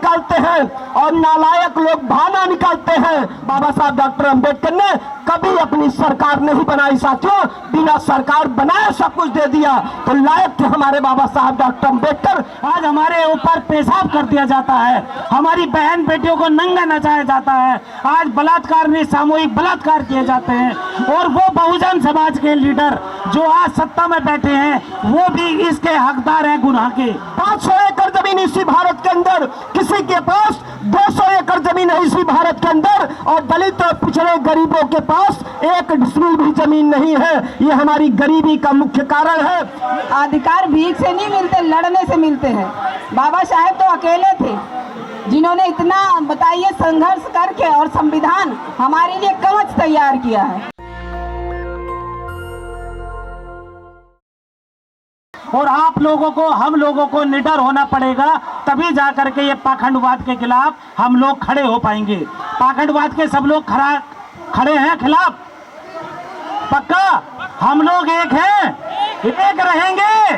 निकालते हैं और नालायक लोग बहाना निकालते हैं। बाबा साहब डॉक्टर अंबेडकर ने कभी अपनी सरकार नहीं बनाई साथियों, बिना सरकार बनाए सब कुछ दे दिया। तो लायक थे हमारे बाबा साहब डॉक्टर अंबेडकर। आज हमारे ऊपर पेशाब कर दिया जाता है, हमारी बहन बेटियों को नंगा नचाया जाता है, आज बलात्कार में सामूहिक बलात्कार किए जाते हैं। और वो बहुजन समाज के लीडर जो आज सत्ता में बैठे हैं वो भी इसके हकदार हैं गुनाह के। 500 एकड़ जमीन इसी भारत के अंदर, किसी के पास 200 एकड़ जमीन है इसी भारत के अंदर, और दलित और पिछड़े गरीबों के पास 1 डिसमिल भी जमीन नहीं है। ये हमारी गरीबी का मुख्य कारण है। अधिकार भीख से नहीं मिलते, लड़ने से मिलते हैं। बाबा साहेब तो अकेले थे जिन्होंने इतना बताइए संघर्ष करके और संविधान हमारे लिए कवच तैयार किया है। और आप लोगों को, हम लोगों को निडर होना पड़ेगा, तभी जाकर के ये पाखंडवाद के खिलाफ हम लोग खड़े हो पाएंगे। पाखंडवाद के सब लोग खड़े हैं खिलाफ, पक्का हम लोग एक हैं, एक रहेंगे।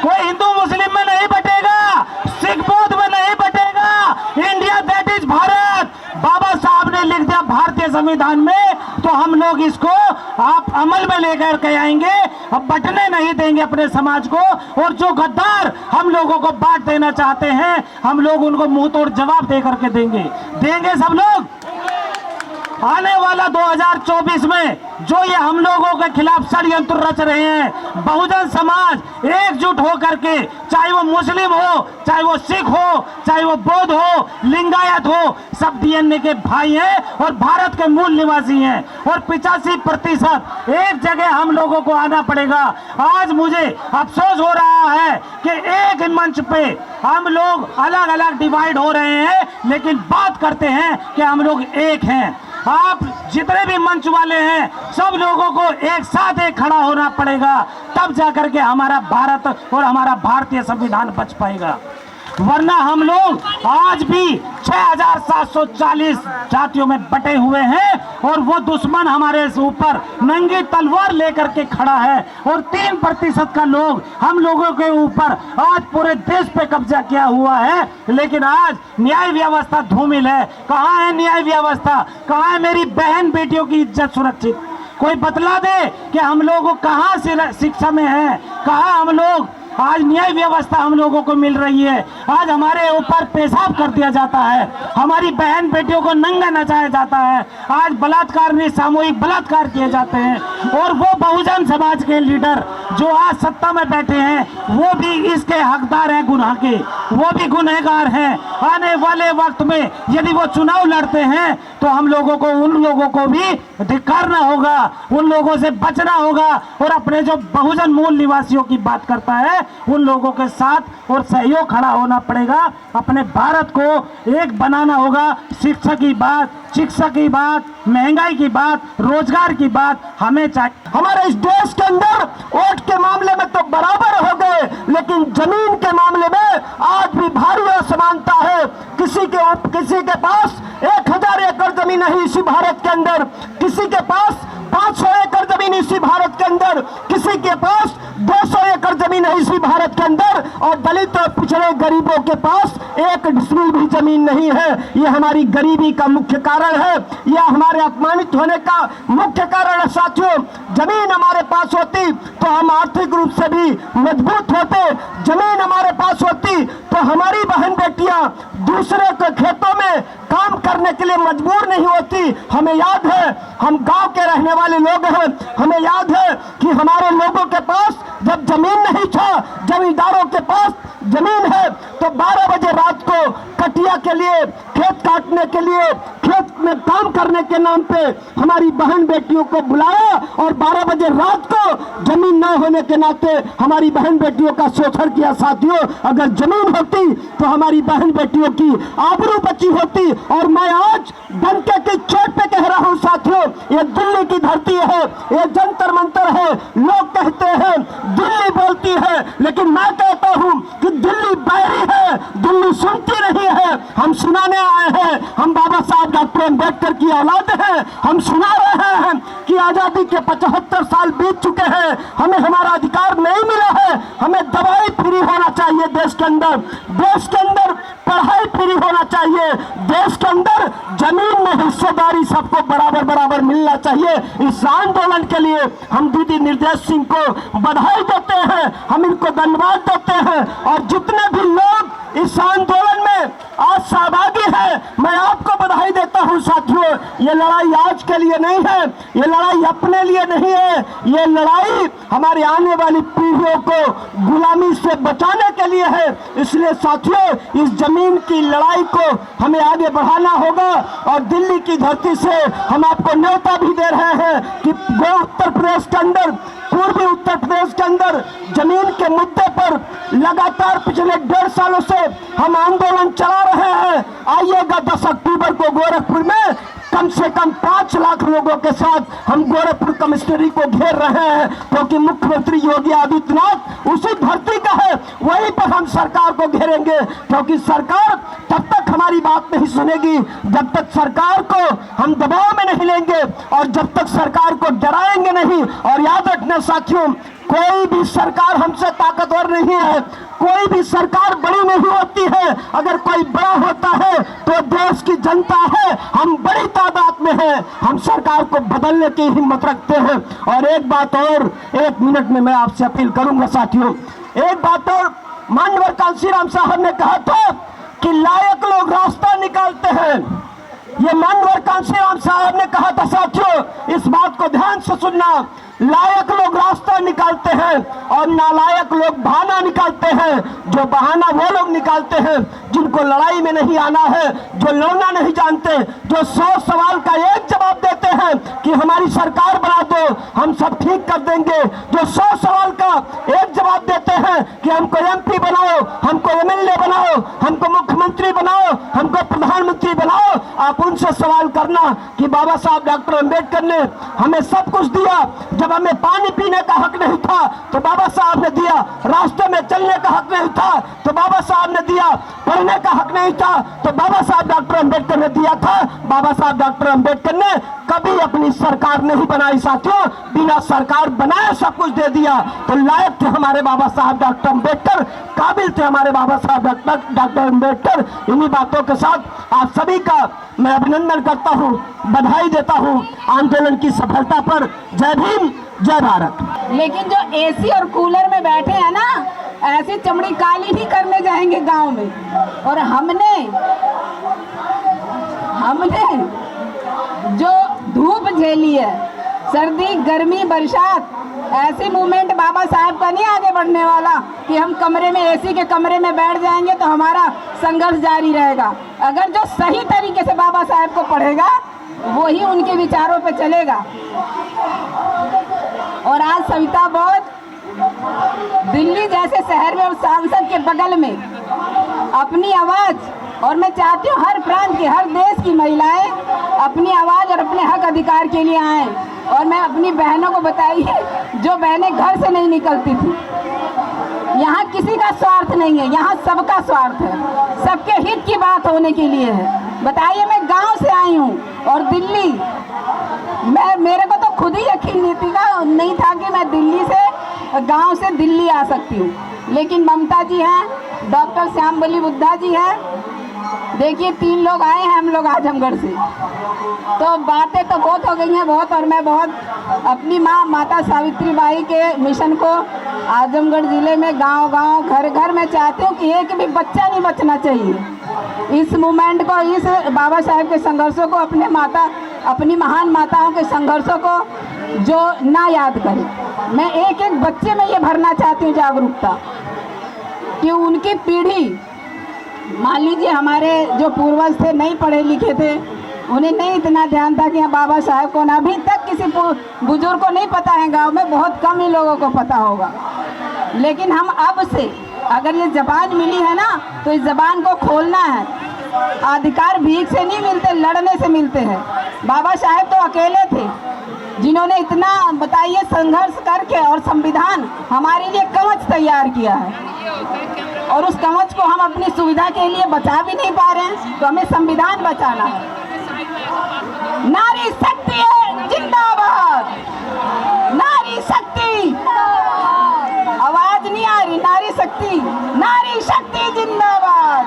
कोई हिंदू मुस्लिम में नहीं बटेगा, सिख बौद्ध में नहीं बटेगा। इंडिया दैट इज भारत, बाबा साहब ने लिख दिया भारतीय संविधान में, तो हम लोग इसको आप अमल में लेकर के आएंगे। अब बटने नहीं देंगे अपने समाज को। और जो गद्दार हम लोगों को बांट देना चाहते हैं, हम लोग उनको मुंह तोड़ जवाब दे करके देंगे सब लोग। आने वाला 2024 में जो ये हम लोगों के खिलाफ षड्यंत्र रच रहे हैं, बहुजन समाज एकजुट हो करके, चाहे वो मुस्लिम हो, चाहे वो सिख हो, चाहे वो बौद्ध हो, लिंगायत हो, सब डीएनए के भाई हैं और भारत के मूल निवासी हैं। और 85% एक जगह हम लोगों को आना पड़ेगा। आज मुझे अफसोस हो रहा है कि एक मंच पे हम लोग अलग अलग डिवाइड हो रहे हैं, लेकिन बात करते हैं कि हम लोग एक हैं। आप जितने भी मंच वाले हैं, सब लोगों को एक साथ एक खड़ा होना पड़ेगा, तब जाकर के हमारा भारत और हमारा भारतीय संविधान बच पाएगा। वरना हम लोग आज भी 6740 जातियों में बटे हुए हैं और वो दुश्मन हमारे ऊपर नंगी तलवार लेकर के खड़ा है। और 3% का लोग हम लोगों के ऊपर आज पूरे देश पे कब्जा किया हुआ है। लेकिन आज न्याय व्यवस्था धूमिल है। कहाँ है न्याय व्यवस्था? कहाँ है मेरी बहन बेटियों की इज्जत सुरक्षित? कोई बतला दे कि हम लोग कहाँ से शिक्षा में है, कहाँ हम लोग आज न्याय व्यवस्था हम लोगों को मिल रही है। आज हमारे ऊपर पेशाब कर दिया जाता है, हमारी बहन बेटियों को नंगा नचाया जाता है, आज बलात्कार में सामूहिक बलात्कार किए जाते हैं। और वो बहुजन समाज के लीडर जो आज सत्ता में बैठे हैं वो भी इसके हकदार हैं गुनाह के, वो भी गुनहगार हैं। आने वाले वक्त में यदि वो चुनाव लड़ते हैं तो हम लोगों को, उन लोगों को भी धिक्कारना होगा, उन लोगों से बचना होगा और अपने जो बहुजन मूल निवासियों की बात करता है उन लोगों के साथ और सहयोग खड़ा होना पड़ेगा। अपने भारत को एक बनाना होगा। शिक्षा की बात, महंगाई की बात, रोजगार की बात हमें चाहिए। हमारे इस देश के अंदर वोट के मामले में तो बराबर हो गए, लेकिन जमीन के मामले में आज भी भारी असमानता है। किसी के पास 1000 एकड़ जमीन है इसी भारत के अंदर, किसी के पास 500 एकड़ जमीन इसी भारत के अंदर, किसी के पास 200 एकड़ जमीन है इसी भारत के अंदर, और दलित और पिछड़े गरीबों के पास 1 डिसमिल भी जमीन नहीं है। ये हमारी गरीबी का मुख्य कारण है, यह हमारे अपमानित होने का मुख्य कारण है। साथियों, जमीन हमारे पास होती तो हम आर्थिक रूप से भी मजबूत होते। जमीन हमारे पास होती तो हमारी बहन बेटियां दूसरे के खेतों में काम करने के लिए मजबूर नहीं होती। हमें याद है, हम गांव के रहने वाले लोग हैं, हमें याद है कि हमारे लोगों के पास जब जमीन नहीं था, जमींदारों के पास जमीन है तो 12 बजे रात को कटिया के लिए, खेत काटने के लिए, खेत में काम करने के नाम पे हमारी बहन बेटियों को बुलाया और 12 बजे रात को जमीन न होने के नाते हमारी बहन बेटियों का शोषण किया। साथियों, अगर जमीन होती तो हमारी बहन बेटियों की आबरू बची होती। और मैं आज डंके की चोट पे कह रहा हूँ साथियों, ये दिल्ली की धरती है, ये जंतर मंतर है। लोग कहते हैं दिल्ली बोलती है, लेकिन मैं कहता हूँ कि दिल्ली बैरी है, दिल्ली सुनती नहीं है। हम सुनाने आए हैं, हम बाबा साहब डॉक्टर अंबेडकर की औलाद हैं। हम सुना रहे हैं कि आजादी के 75 साल बीत चुके हैं, हमें हमारा अधिकार नहीं मिला है। हमें दवाई फ्री होना चाहिए देश के अंदर पढ़ाई फ्री होना चाहिए। देश के अंदर जमीन में हिस्सेदारी सबको बराबर बराबर मिलना चाहिए। इस आंदोलन के लिए हम दीदी निर्देश सिंह को बधाई देते हैं, हम इनको धन्यवाद देते हैं। और जितने भी लोग इस आंदोलन में आज सहभागी है, मैं आपको बधाई देता हूं। साथियों, ये लड़ाई आज के लिए नहीं है, ये लड़ाई अपने लिए नहीं है, ये लड़ाई हमारी आने वाली पीढ़ियों को गुलामी से बचाने के लिए है। इसलिए साथियों, इस जमीन की लड़ाई को हमें आगे बढ़ाना होगा। और दिल्ली की धरती से हम आपको न्योता भी दे रहे हैं कि उत्तर प्रदेश के अंदर, पूर्वी उत्तर प्रदेश के अंदर जमीन के मुद्दे पर लगातार पिछले 1.5 सालों से हम आंदोलन चला रहे हैं। आइएगा 10 अक्टूबर को गोरखपुर में कम से कम 5 लाख लोगों के साथ हम गोरखपुर कमिश्नरी को घेर रहे हैं, क्योंकि मुख्यमंत्री योगी आदित्यनाथ उसी धरती का है, वहीं पर हम सरकार को घेरेंगे। क्योंकि सरकार तब तक हमारी बात नहीं सुनेगी जब तक सरकार को हम दबाव में नहीं लेंगे और जब तक सरकार को डराएंगे नहीं। और याद रखना साथियों, कोई भी सरकार हमसे ताकतवर नहीं है, कोई भी सरकार बड़ी नहीं होती है। अगर कोई बड़ा होता है तो देश की जनता है, हम बड़ी तादाद में हैं, हम सरकार को बदलने की हिम्मत रखते हैं। और एक बात और, 1 मिनट में मैं आपसे अपील करूंगा साथियों, एक बात और, माननीय कांशीराम साहब ने कहा था कि लायक लोग रास्ता निकालते हैं। ये माननीय कांशीराम साहब ने कहा था साथियों, इस बात को ध्यान से सुनना, लायक लोग रास्ता निकालते हैं और नालायक लोग बहाना निकालते हैं। जो बहाना वो लोग निकालते हैं जिनको लड़ाई में नहीं आना है, जो लड़ना नहीं जानते, जो 100 सवाल का एक जवाब देते हैं कि हमारी सरकार बना दो, हम सब ठीक कर देंगे। जो 100 सवाल का एक जवाब देते हैं कि हमको MP बनाओ, हमको MLA बनाओ, हमको मुख्यमंत्री बनाओ, हमको प्रधानमंत्री बनाओ। आप उनसे सवाल करना कि बाबा साहब डॉक्टर अम्बेडकर ने हमें सब कुछ दिया। जब हमें पानी पीने का हक नहीं था तो बाबा साहब ने दिया, रास्ते में चलने का हक नहीं था तो बाबा साहब ने दिया, पढ़ने का हक नहीं था तो बाबा साहब डॉक्टर अम्बेडकर ने दिया था। बाबा साहब डॉक्टर अम्बेडकर ने कभी अपनी सरकार नहीं बनाई साथियों, बिना सरकार बनाए सब कुछ दे दिया। तो लायक थे हमारे बाबा साहब डॉक्टर अम्बेडकर, काबिल थे हमारे बाबा साहब डॉक्टर अम्बेडकर। इन्हीं बातों के साथ आप सभी का मैं अभिनंदन करता हूँ, बधाई देता हूँ आंदोलन की सफलता पर। जय भीम, जय भारत। लेकिन जो AC और कूलर में बैठे हैं ना, ऐसी चमड़ी काली नहीं करने जाएंगे गांव में। और हमने जो धूप झेली है, सर्दी गर्मी बरसात, ऐसी मूवमेंट बाबा साहब का नहीं आगे बढ़ने वाला कि हम कमरे में AC के कमरे में बैठ जाएंगे तो हमारा संघर्ष जारी रहेगा। अगर जो सही तरीके से बाबा साहब को पढ़ेगा वही उनके विचारों पे चलेगा। और आज सविता बोध दिल्ली जैसे शहर में और सांसद के बगल में अपनी आवाज़, और मैं चाहती हूँ हर प्रांत की, हर देश की महिलाएं अपनी आवाज़ और अपने हक अधिकार के लिए आएँ। और मैं अपनी बहनों को बताइए, जो बहनें घर से नहीं निकलती थी, यहाँ किसी का स्वार्थ नहीं है, यहाँ सबका स्वार्थ है, सबके हित की बात होने के लिए है। बताइए, मैं गांव से आई हूँ और दिल्ली, मेरे को तो खुद ही यकीन नहीं था कि मैं दिल्ली से, गांव से दिल्ली आ सकती हूँ। लेकिन ममता जी हैं, डॉक्टर श्यामबली बुद्धा जी हैं, देखिए 3 लोग आए हैं हम लोग आजमगढ़ से। तो बातें तो बहुत हो गई हैं बहुत, और मैं बहुत अपनी माता सावित्री बाई के मिशन को आजमगढ़ ज़िले में गांव-गांव, घर-घर में चाहती हूँ कि एक भी बच्चा नहीं बचना चाहिए। इस मूवमेंट को, इस बाबा साहब के संघर्षों को, अपनी महान माताओं के संघर्षों को जो ना याद करे, मैं एक एक बच्चे में ये भरना चाहती हूँ जागरूकता, कि उनकी पीढ़ी, मान लीजिए हमारे जो पूर्वज थे नहीं पढ़े लिखे थे, उन्हें नहीं इतना ध्यान था कि बाबा साहब कौन। अभी तक किसी बुजुर्ग को नहीं पता है, गांव में बहुत कम ही लोगों को पता होगा। लेकिन हम अब से, अगर ये ज़बान मिली है ना, तो इस ज़बान को खोलना है। अधिकार भीख से नहीं मिलते, लड़ने से मिलते हैं। बाबा साहब तो अकेले थे जिन्होंने इतना, बताइए, संघर्ष करके और संविधान हमारे लिए कवच तैयार किया है। और उस कवच को हम अपनी सुविधा के लिए बचा भी नहीं पा रहे हैं, तो हमें संविधान बचाना है। नारी शक्ति है जिंदाबाद, नारी शक्ति, आवाज नहीं आ रही, नारी शक्ति जिंदाबाद,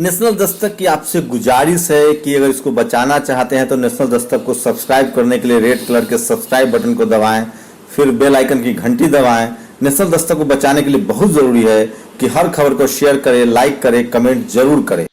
नेशनल दस्तक की आपसे गुजारिश है कि अगर इसको बचाना चाहते हैं तो नेशनल दस्तक को सब्सक्राइब करने के लिए रेड कलर के सब्सक्राइब बटन को दबाएं, फिर बेल आइकन की घंटी दबाएं। नेशनल दस्तक को बचाने के लिए बहुत ज़रूरी है कि हर खबर को शेयर करें, लाइक करें, कमेंट जरूर करें।